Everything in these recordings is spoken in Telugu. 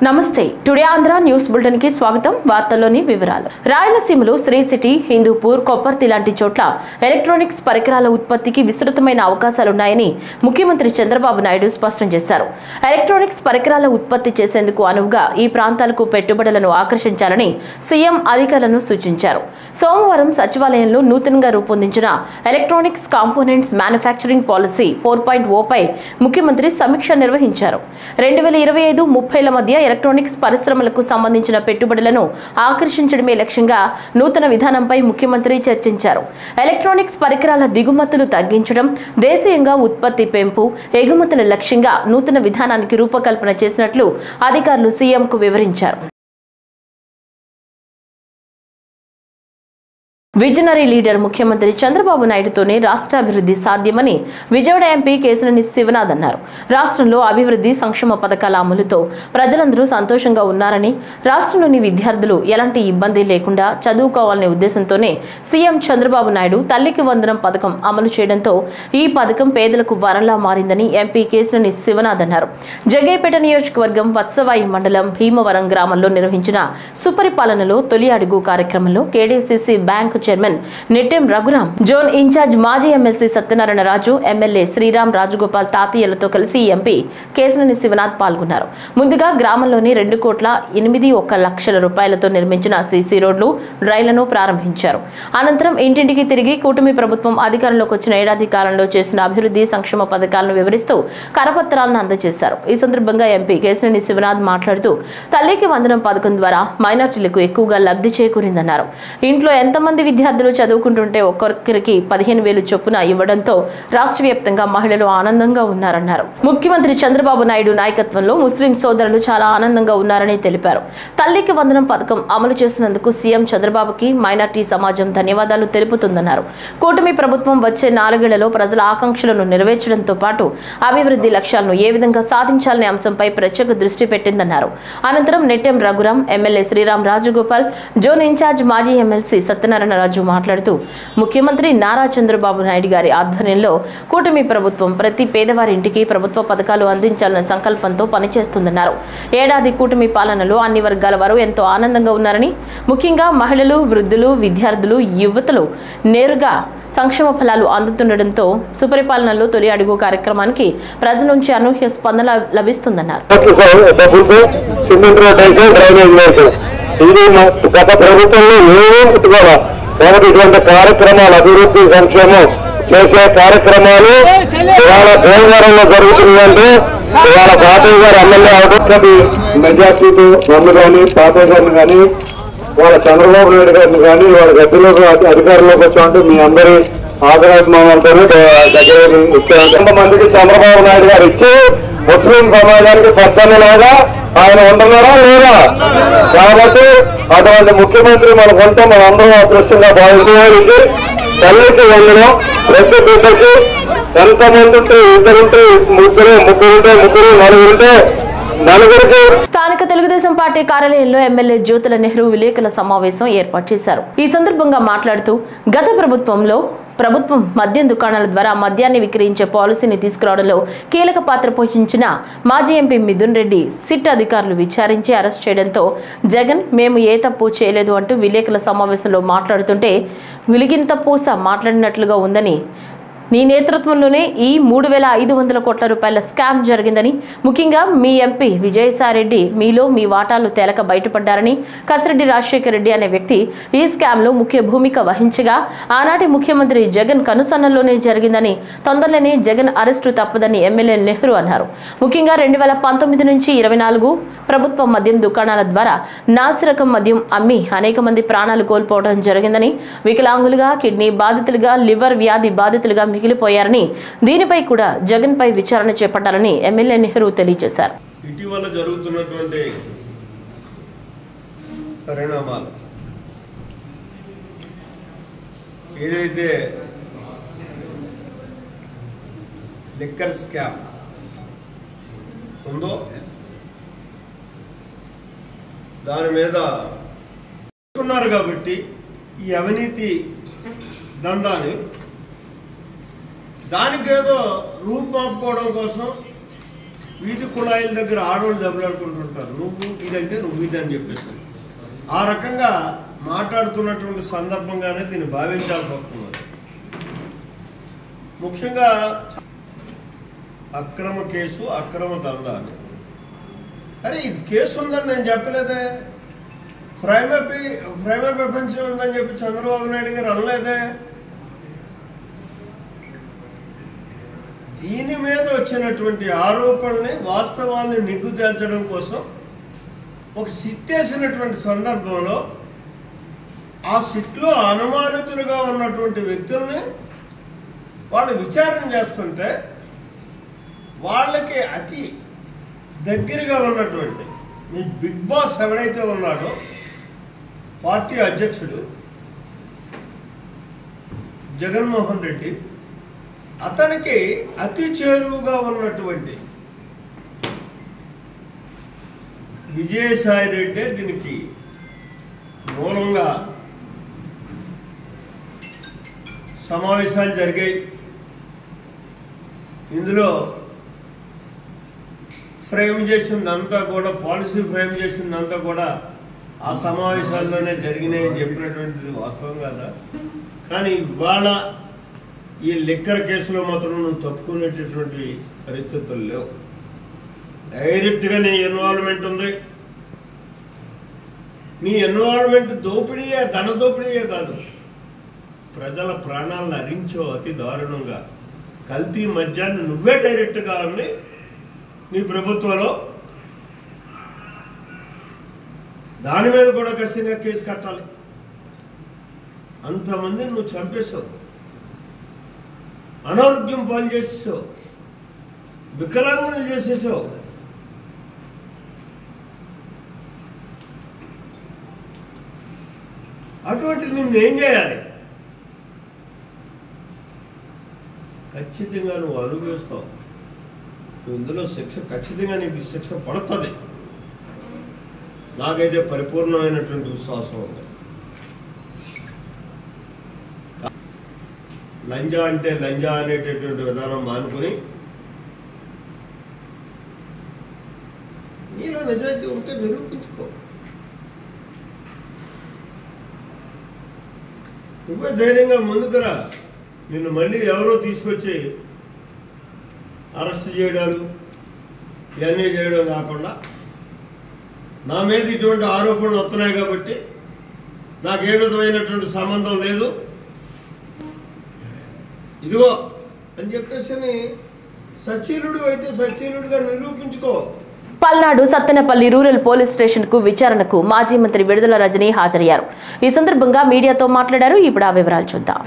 నమస్తే టుడే ఆంధ్ర న్యూస్ బులెటిన్ కి స్వాగతం. వార్తల్లోని వివరాలు. రాయలసీమలో శ్రీ సిటీ, హిందూపూర్, కొప్పర్తి లాంటి చోట్ల ఎలక్ట్రానిక్స్ పరికరాల ఉత్పత్తికి విస్తృతమైన అవకాశాలున్నాయని ముఖ్యమంత్రి చంద్రబాబు నాయుడు స్పష్టం చేశారు. ఎలక్ట్రానిక్స్ పరికరాల ఉత్పత్తి చేసేందుకు అనువుగా ఈ ప్రాంతాలకు పెట్టుబడులను ఆకర్షించాలని సీఎం అధికారులను సూచించారు. సోమవారం సచివాలయంలో నూతనంగా రూపొందించిన ఎలక్ట్రానిక్స్ కాంపోనెంట్స్ మ్యానుఫ్యాక్చరింగ్ పాలసీ 4.0 పై ముఖ్యమంత్రి సమీక్ష నిర్వహించారు. 2025-30ల మధ్య ఎలక్ట్రానిక్స్ పరిశ్రమలకు సంబంధించిన పెట్టుబడులను ఆకర్షించడమే లక్ష్యంగా నూతన విధానంపై ముఖ్యమంత్రి చర్చించారు. ఎలక్ట్రానిక్స్ పరికరాల దిగుమతులు తగ్గించడం, దేశీయంగా ఉత్పత్తి పెంపు, ఎగుమతుల లక్ష్యంగా నూతన విధానానికి రూపకల్పన చేసినట్లు అధికారులు సీఎంకు వివరించారు. విజనరీ లీడర్ ముఖ్యమంత్రి చంద్రబాబు నాయుడుతోనే రాష్ట్ర అభివృద్ధి సాధ్యమని విజయవాడ ఎంపీ కేశినేని శివనాథ్ అన్నారు. రాష్ట్రంలో అభివృద్ధి సంక్షేమ పథకాల అమలుతో ప్రజలందరూ సంతోషంగా ఉన్నారని, రాష్ట్రంలోని విద్యార్థులు ఎలాంటి ఇబ్బంది లేకుండా చదువుకోవాలనే ఉద్దేశంతోనే సీఎం చంద్రబాబు నాయుడు తల్లికి వందనం పథకం అమలు చేయడంతో ఈ పథకం పేదలకు వరంలా మారిందని ఎంపీ కేశినేని శివనాథ్ అన్నారు. జగ్గయ్యపేట నియోజకవర్గం వత్సవాయి మండలం భీమవరం గ్రామంలో నిర్వహించిన సుపరిపాలనలో తొలి అడుగు కార్యక్రమంలో KDCC bank chairman Nettem Raghuram, zone incharge మాజీ ఎమ్మెల్సీ సత్యనారాయణ రాజు, ఎమ్మెల్యే శ్రీరామ్ రాజగోపాల్ తాతయ్యలతో కలిసి ఎంపీ కేశినేని శివనాథ్ పాల్గొన్నారు. ముందుగా గ్రామంలోని 2,81,00,000 రూపాయలతో నిర్మించిన సీసీ రోడ్లు, డ్రైన్లను ప్రారంభించారు. అనంతరం ఇంటింటికి తిరిగి కూటమి ప్రభుత్వం అధికారంలోకి వచ్చిన ఏడాది కాలంలో చేసిన అభివృద్ధి సంక్షేమ పథకాలను వివరిస్తూ కరపత్రాలను అందజేశారు. ఈ సందర్భంగా ఎంపీ కేశినేని శివనాథ్ మాట్లాడుతూ తల్లికి వందనం పథకం ద్వారా మైనార్టీలకు ఎక్కువగా లబ్ధి చేకూరిందన్నారు. ఇంట్లో ఎంతమంది విద్యార్థులు చదువుకుంటుంటే ఒక్కొక్కరికి 15,000 చొప్పున ఇవ్వడంతో రాష్ట్ర వ్యాప్తంగా మహిళలు ఆనందంగా ఉన్నారన్నారు. ముఖ్యమంత్రి చంద్రబాబు నాయుడు నాయకత్వంలో ముస్లిం సోదరులు చాలా ఆనందంగా ఉన్నారని తెలిపారు. తల్లికి వందనం పథకం అమలు చేసినందుకు సీఎం చంద్రబాబుకి మైనార్టీ సమాజం ధన్యవాదాలు తెలుపుతుందన్నారు. కూటమి ప్రభుత్వం వచ్చే 4 ఏళ్లలో ప్రజల ఆకాంక్షలను నెరవేర్చడంతో పాటు అభివృద్ధి లక్ష్యాలను ఏ విధంగా సాధించాలనే అంశంపై ప్రత్యేక దృష్టి పెట్టిందన్నారు. అనంతరం Nettem Raghuram, MLA Sriram Rajagopal, zone incharge మాజీ ఎమ్మెల్సీ సత్యనారాయణ రాజు మాట్లాడుతూ ముఖ్యమంత్రి నారా చంద్రబాబు నాయుడు గారి ఆధ్వర్యంలో కూటమి ప్రభుత్వం ప్రతి పేదవారి ఇంటికి ప్రభుత్వ పథకాలు అందించాలన్న సంకల్పంతో పనిచేస్తుందన్నారు. ఏడాది కూటమి పాలనలో అన్ని వర్గాల వారు ఎంతో ఆనందంగా ఉన్నారని, ముఖ్యంగా మహిళలు, వృద్ధులు, విద్యార్థులు, యువతలు నేరుగా సంక్షేమ ఫలాలు అందుతుండటంతో సుపరిపాలనలో తొలి అడుగు కార్యక్రమానికి ప్రజల నుంచి అనూహ్య స్పందన లభిస్తుందన్నారు. గత ప్రభుత్వంలో ఏమేమి పెట్టుకోవాలా కాబట్టి ఇటువంటి కార్యక్రమాలు, అభివృద్ధి సంక్షేమం చేసే కార్యక్రమాలు ఇవాళ భీమవరంలో జరుగుతుందంటే ఇవాళ తాతయ్య గారు ఎమ్మెల్యే అవతది మెజార్టీతో నన్ను కానీ తాతయ్య గారిని కానీ వాళ్ళ చంద్రబాబు నాయుడు గారిని కానీ వాళ్ళ గద్దెలోకి అధికారంలోకి వచ్చామంటే మీ అందరి ఆదరాభిమానాలతోనే దగ్గర ఇచ్చారు. కొంతమందికి చంద్రబాబు నాయుడు గారు ఇచ్చి ముస్లిం సమాజానికి పెద్దలాగా ఆయన ఉంటున్నారా లేదా? కాబట్టి అటువంటి ముఖ్యమంత్రి మనకుంటే మనందరం అదృష్టంగా భావించేవాళ్ళకి తల్లికి వందనం, ప్రతి బిడ్డకి ఎంతమంది ఉంటే ఇద్దరుంటే ముగ్గురుంటే నలుగురుంటే నలుగురికి. స్థానిక తెలుగుదేశం పార్టీ కార్యాలయంలో ఎమ్మెల్యే జ్యోతుల నెహ్రూ విలేకరుల సమావేశం ఏర్పాటు చేశారు. ఈ సందర్భంగా మాట్లాడుతూ గత ప్రభుత్వం మద్యం దుకాణాల ద్వారా మద్యాన్ని విక్రయించే పాలసీని తీసుకురావడంలో కీలక పాత్ర పోషించిన మాజీ ఎంపీ మిథున్ రెడ్డి సిట్ అధికారులు విచారించి అరెస్ట్ చేయడంతో జగన్ మేము ఏ తప్పు చేయలేదు అంటూ విలేకరుల సమావేశంలో మాట్లాడుతుంటే విలిగింత పూస మాట్లాడినట్లుగా ఉందని, నీ నేతృత్వంలోనే ఈ 3,500 కోట్ల రూపాయల స్కామ్ జరిగిందని, ముఖ్యంగా మీ ఎంపీ విజయసాయిరెడ్డి మీలో మీ వాటాలు తేలక బయటపడ్డారని, కసిరెడ్డి రాజశేఖర్ రెడ్డి అనే వ్యక్తి ఈ స్కామ్లో ముఖ్య భూమిక వహించగా ఆనాటి ముఖ్యమంత్రి జగన్ కనుసన్నల్లోనే జరిగిందని, తొందరలోనే జగన్ అరెస్టు తప్పదని ఎమ్మెల్యే నెహ్రూ అన్నారు. ముఖ్యంగా 2019 నుంచి 24 ప్రభుత్వ మద్యం దుకాణాల ద్వారా నాసిరకం మద్యం అమ్మి అనేక మంది ప్రాణాలు కోల్పోవడం జరిగిందని, వికలాంగులుగా, కిడ్నీ బాధితులుగా, లివర్ వ్యాధి బాధితులుగా మిగిలిపోయారని, దీనిపై కూడా జగన్ పై విచారణ చేపట్టాలని ఎమ్మెల్యే నెహ్రూ తెలియజేశారు. ఇటీవల జరుగుతున్నటువంటి పరిణామాలు ఏదైతే లిక్కర్ స్కామ్ ఉందో దాని మీద ఉన్నారు కాబట్టి ఈ అవినీతి దందాన్ని దానికేదో రూపు మాపుకోవడం కోసం వీధి కుళాయిల దగ్గర ఆడవాళ్ళు దెబ్బలాడుకుంటుంటారు. నువ్వు ఇదంటే నువ్వు ఇది అని చెప్పేసి ఆ రకంగా మాట్లాడుతున్నటువంటి సందర్భంగానే దీన్ని భావించాల్సి వస్తుంది. ముఖ్యంగా అక్రమ కేసు, అక్రమ దందా అని. అరే ఇది కేసు ఉందని నేను చెప్పలేదే, ప్రైమ్ అఫెన్స్ ఉందని చెప్పి చంద్రబాబు నాయుడు గారు అనలేదే. దీని మీద వచ్చినటువంటి ఆరోపణల్ని, వాస్తవాల్ని నిగ్గు తేల్చడం కోసం ఒక సిట్ వేసినటువంటి సందర్భంలో ఆ సిట్లో అనుమానితులుగా ఉన్నటువంటి వ్యక్తుల్ని వాళ్ళు విచారణ చేస్తుంటే వాళ్ళకి అతి దగ్గరగా ఉన్నటువంటి మీ బిగ్ బాస్ ఎవరైతే ఉన్నాడో పార్టీ అధ్యక్షుడు జగన్మోహన్ రెడ్డి, అతనికి అతి చేరువుగా ఉన్నటువంటి విజయసాయి రెడ్డి దీనికి మూలంగా సమావేశాలు జరిగాయి. ఇందులో ఫ్రేమ్ చేసిందంతా కూడా, పాలసీ ఫ్రేమ్ చేసిందంతా కూడా ఆ సమావేశాల్లోనే జరిగినాయని చెప్పినటువంటిది వాస్తవం కదా. కానీ ఇవాళ ఈ లిక్కర్ కేసులో మాత్రం నువ్వు తప్పుకునేటటువంటి పరిస్థితులు లేవు. డైరెక్ట్గా నీ ఇన్వాల్వ్మెంట్ ఉంది. నీ ఇన్వాల్వ్మెంట్ దోపిడీయే, ధన దోపిడీయే కాదు, ప్రజల ప్రాణాలను హరించో అతి దారుణంగా. కల్తీ మద్యాన్ని నువ్వే డైరెక్ట్గా ఉంది నీ ప్రభుత్వంలో. దాని మీద కూడా ఖచ్చితంగా కేసు కట్టాలి. అంతమందిని నువ్వు చంపేశావు, అనారోగ్యం పాలు చేసేసావు, వికలాంగులు చేసేసావు. అటువంటి నిన్ను ఏం చేయాలి? ఖచ్చితంగా నువ్వు అనుభవిస్తావు. నువ్వు ఇందులో శిక్ష, ఖచ్చితంగా నీకు శిక్ష పడుతుంది. నాకైతే పరిపూర్ణమైనటువంటి విశ్వాసం ఉంది. లంజా అంటే లంజా అనేటటువంటి విధానం మానుకొని నీలో నిజాయితీ ఉంటే నిరూపించుకో. నువ్వే ధైర్యంగా ముందుకురా. నిన్ను మళ్ళీ ఎవరో తీసుకొచ్చి అరెస్ట్ చేయడాలు ఇవన్నీ చేయడం కాకుండా, నా మీద ఇటువంటి ఆరోపణలు వస్తున్నాయి కాబట్టి నాకు ఏ విధమైనటువంటి సంబంధం లేదు, ఇదిగో అని చెప్పేసి సచీలుడు అయితే సచీలుడిగా నిరూపించుకో. Palnadu Sattenapalli rural police station కు విచారణకు మాజీ మంత్రి విడుదల రజని హాజరయ్యారు. ఈ సందర్భంగా మీడియాతో మాట్లాడారు. ఇప్పుడు ఆ వివరాలు చూద్దాం.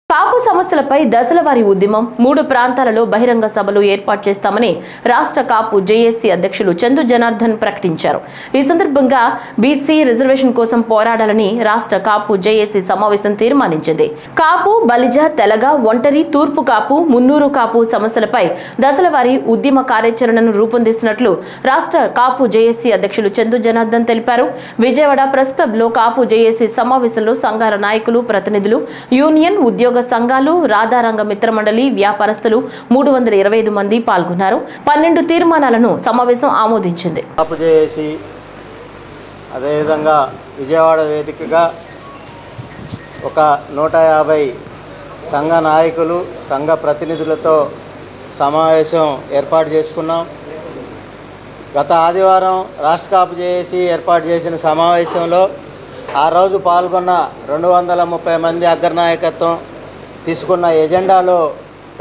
కాపు సమస్యలపై దశలవారీ ఉద్యమం, 3 ప్రాంతాలలో బహిరంగ సభలు ఏర్పాటు చేస్తామని రాష్ట్ర కాపు జేఏసీ అధ్యక్షులు చందు జనార్దన్ ప్రకటించారు. ఈ సందర్భంగా బీసీ రిజర్వేషన్ కోసం పోరాడాలని రాష్ట్ర కాపు జేఏసీ సమావేశం తీర్మానించింది. కాపు, బలిజ, తెలగ, ఒంటరి, తూర్పు కాపు, మున్నూరు కాపు సమస్యలపై దశలవారీ ఉద్యమ కార్యాచరణను రూపొందిస్తున్నట్లు రాష్ట్ర కాపు జేఏసీ అధ్యక్షులు చందు జనార్దన్ తెలిపారు. విజయవాడ ప్రెస్ క్లబ్ లో కాపు జేఏసీ సమావేశంలో సంఘాల నాయకులు, ప్రతినిధులు, యూనియన్, ఉద్యోగ సంఘాలు, రాధారంగ మిత్రమండలి, వ్యాపారస్తులు 325 మంది పాల్గొన్నారు. 12 తీర్మానాలను సమావేశం ఆమోదించింది. కాపు జేఏసీ అదేవిధంగా విజయవాడ వేదికగా ఒక 150 సంఘ నాయకులు, సంఘ ప్రతినిధులతో సమావేశం ఏర్పాటు చేసుకున్నాం. గత ఆదివారం రాష్ట్ర కాపు జేఏసీ ఏర్పాటు చేసిన సమావేశంలో ఆ రోజు పాల్గొన్న 230 మంది అగ్రనాయకత్వం తీసుకున్న ఎజెండాలో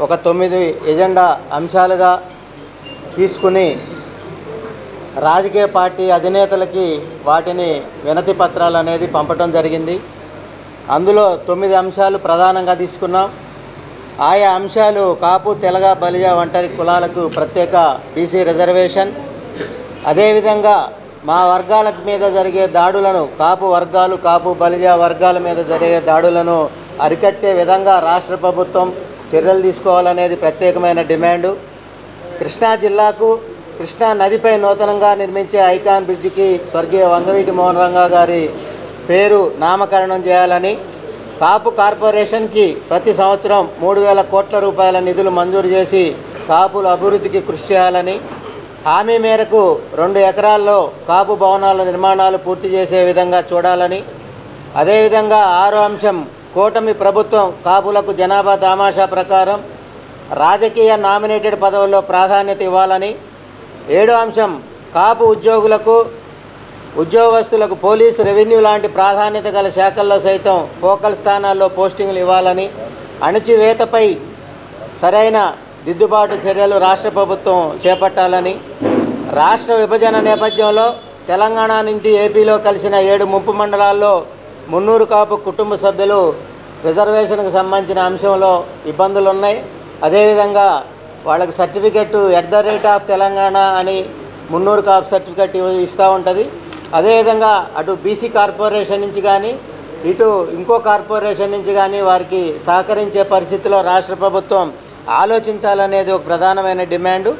ఒక 9 ఎజెండా అంశాలుగా తీసుకుని రాజకీయ పార్టీ అధినేతలకి వాటిని వినతి పత్రాలు అనేది పంపడం జరిగింది. అందులో 9 అంశాలు ప్రధానంగా తీసుకున్నాం. ఆయా అంశాలు కాపు, తెలగ, బలిజ, ఒంటరి కులాలకు ప్రత్యేక బీసీ రిజర్వేషన్, అదేవిధంగా మా వర్గాల మీద జరిగే దాడులను, కాపు వర్గాలు, కాపు బలిజ వర్గాల మీద జరిగే దాడులను అరికట్టే విధంగా రాష్ట్ర ప్రభుత్వం చర్యలు తీసుకోవాలనేది ప్రత్యేకమైన డిమాండు. కృష్ణా జిల్లాకు కృష్ణా నదిపై నూతనంగా నిర్మించే ఐకాన్ బ్రిడ్జికి స్వర్గీయ వంగవీటి మోహన్ రంగా గారి పేరు నామకరణం చేయాలని, కాపు కార్పొరేషన్కి ప్రతి సంవత్సరం 3,000 కోట్ల రూపాయల నిధులు మంజూరు చేసి కాపుల అభివృద్ధికి కృషి చేయాలని, హామీ మేరకు 2 ఎకరాల్లో కాపు భవనాల నిర్మాణాలు పూర్తి చేసే విధంగా చూడాలని, అదేవిధంగా 6వ అంశం కూటమి ప్రభుత్వం కాపులకు జనాభా దామాషా ప్రకారం రాజకీయ నామినేటెడ్ పదవుల్లో ప్రాధాన్యత ఇవ్వాలని, 7వ అంశం కాపు ఉద్యోగస్తులకు పోలీసు, రెవెన్యూ లాంటి ప్రాధాన్యత గల శాఖల్లో సైతం ఫోకల్ స్థానాల్లో పోస్టింగ్లు ఇవ్వాలని, అణచివేతపై సరైన దిద్దుబాటు చర్యలు రాష్ట్ర ప్రభుత్వం చేపట్టాలని, రాష్ట్ర విభజన నేపథ్యంలో తెలంగాణ నుండి ఏపీలో కలిసిన 7 ముంపు మండలాల్లో 300 కాపు కుటుంబ సభ్యులు రిజర్వేషన్కు సంబంధించిన అంశంలో ఇబ్బందులు ఉన్నాయి. అదేవిధంగా వాళ్ళకి సర్టిఫికెట్ @తెలంగాణ అని 300 కాపు సర్టిఫికెట్ ఇస్తూ ఉంటుంది. అదేవిధంగా అటు బీసీ కార్పొరేషన్ నుంచి కానీ ఇటు ఇంకో కార్పొరేషన్ నుంచి కానీ వారికి సహకరించే పరిస్థితిలో రాష్ట్ర ప్రభుత్వం ఆలోచించాలనేది ఒక ప్రధానమైన డిమాండు.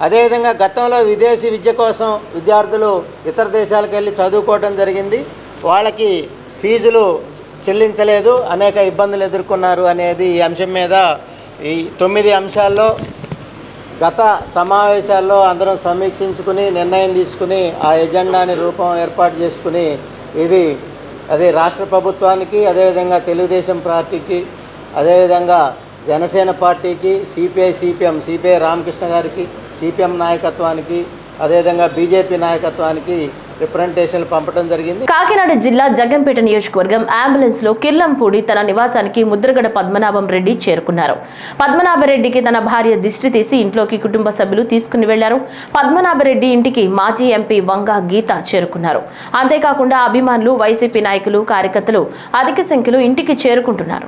అదేవిధంగా గతంలో విదేశీ విద్య కోసం విద్యార్థులు ఇతర దేశాలకు వెళ్ళి చదువుకోవడం జరిగింది. వాళ్ళకి ఫీజులు చెల్లించలేదు, అనేక ఇబ్బందులు ఎదుర్కొన్నారు అనేది ఈ అంశం మీద ఈ 9 అంశాల్లో గత సమావేశాల్లో అందరం సమీక్షించుకుని నిర్ణయం తీసుకుని ఆ ఎజెండాని రూపం ఏర్పాటు చేసుకుని ఇవి రాష్ట్ర ప్రభుత్వానికి, అదేవిధంగా తెలుగుదేశం పార్టీకి, అదేవిధంగా జనసేన పార్టీకి, సిపిఐ రామకృష్ణ గారికి, సిపిఎం నాయకత్వానికి, అదేవిధంగా బీజేపీ నాయకత్వానికి రిప్రజెంటేషన్లు పంపడం జరిగింది. కాకినాడ జిల్లా జగ్గంపేట నియోజకవర్గం అంబులెన్స్ లో కిర్లంపూడి తన నివాసానికి ముద్రగడ పద్మనాభం రెడ్డి చేరుకున్నారు. పద్మనాభరెడ్డికి తన భార్య దిష్టి తీసి ఇంట్లోకి కుటుంబ సభ్యులు తీసుకుని వెళ్లారు. పద్మనాభరెడ్డి ఇంటికి మాజీ ఎంపీ వంగ గీత చేరుకున్నారు. అంతేకాకుండా అభిమానులు, వైసీపీ నాయకులు, కార్యకర్తలు అధిక సంఖ్యలో ఇంటికి చేరుకుంటున్నారు.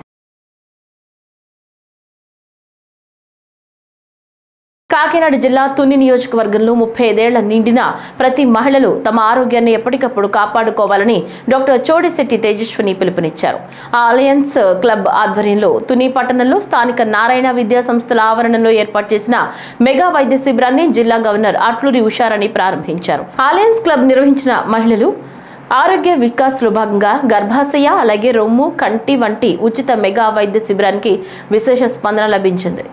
కాకినాడ జిల్లా తుని నియోజకవర్గంలో 35 ఏళ్ల నిండిన ప్రతి మహిళలు తమ ఆరోగ్యాన్ని ఎప్పటికప్పుడు కాపాడుకోవాలని డాక్టర్ చోడిశెట్టి తేజస్విని పిలుపునిచ్చారు. అలయన్స్ క్లబ్ ఆధ్వర్యంలో తుని పట్టణంలో స్థానిక నారాయణ విద్యా సంస్థల ఆవరణలో ఏర్పాటు చేసిన మెగా వైద్య శిబిరాన్ని జిల్లా గవర్నర్ అట్లూరి ఉషారాణి ప్రారంభించారు. అలయన్స్ క్లబ్ నిర్వహించిన మహిళలు ఆరోగ్య వికాస్లో భాగంగా గర్భాశయ, అలాగే రొమ్ము, కంటి వంటి ఉచిత మెగా వైద్య శిబిరానికి విశేష స్పందన లభించింది.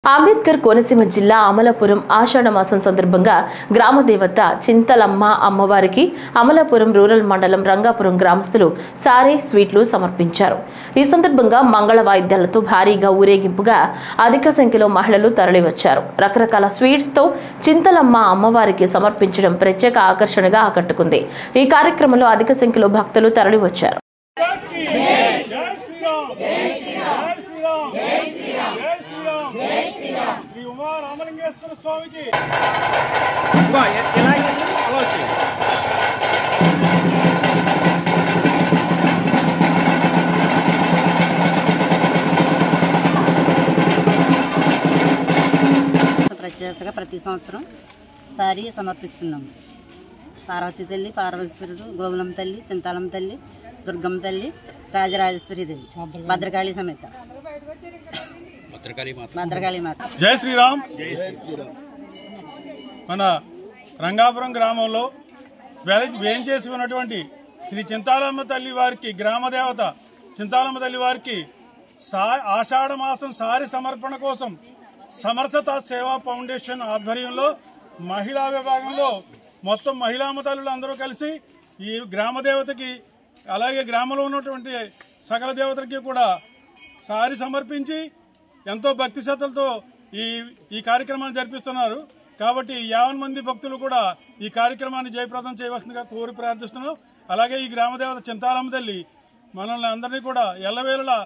అంబేద్కర్ కోనసీమ జిల్లా అమలాపురం ఆషాఢ మాసం సందర్భంగా గ్రామ దేవత చింతలమ్మ అమ్మవారికి అమలాపురం రూరల్ మండలం రంగాపురం గ్రామస్తులు సారే స్వీట్లు సమర్పించారు. ఈ సందర్భంగా మంగళ వాయిద్యాలతో భారీగా ఊరేగింపుగా అధిక సంఖ్యలో మహిళలు తరలివచ్చారు. రకరకాల స్వీట్స్ తో చింతలమ్మ అమ్మవారికి సమర్పించడం ప్రత్యేక ఆకర్షణగా ఆకట్టుకుంది. ఈ కార్యక్రమంలో అధిక సంఖ్యలో భక్తులు తరలివచ్చారు. ప్రత్యేకతగా ప్రతి సంవత్సరం సారీ సమర్పిస్తున్నాము. పార్వతీ తల్లి, పార్వతీశ్వరుడు, గోగులమ్మ తల్లి, చింతాలమ్మ తల్లి, దుర్గమ్మ తల్లి, రాజరాజేశ్వరి దేవి, భద్రకాళి సమేత భద్రకాళి మాత. జై శ్రీరామ్. మన రంగాపురం గ్రామంలో వేంచేసి ఉన్నటువంటి శ్రీ చింతాలమ్మ తల్లి వారికి, గ్రామ దేవత చింతాలమ్మ తల్లి వారికి ఆషాఢ మాసం సారి సమర్పణ కోసం సమర్థత సేవా ఫౌండేషన్ ఆధ్వర్యంలో మహిళా విభాగంలో మొత్తం మహిళామ తల్లులు అందరూ కలిసి ఈ గ్రామ దేవతకి, అలాగే గ్రామంలో ఉన్నటువంటి సకల దేవతలకి కూడా సారి సమర్పించి ఎంతో భక్తి శ్రద్ధలతో ఈ కార్యక్రమాన్ని జరిపిస్తున్నారు. కాబట్టి 50 మంది భక్తులు కూడా ఈ కార్యక్రమాన్ని జయప్రదం చేయవలసిందిగా కోరి ప్రార్థిస్తున్నాం. అలాగే ఈ గ్రామదేవత చింతాలమ్మ తల్లి మనల్ని అందరినీ కూడా ఎల్లవేళలా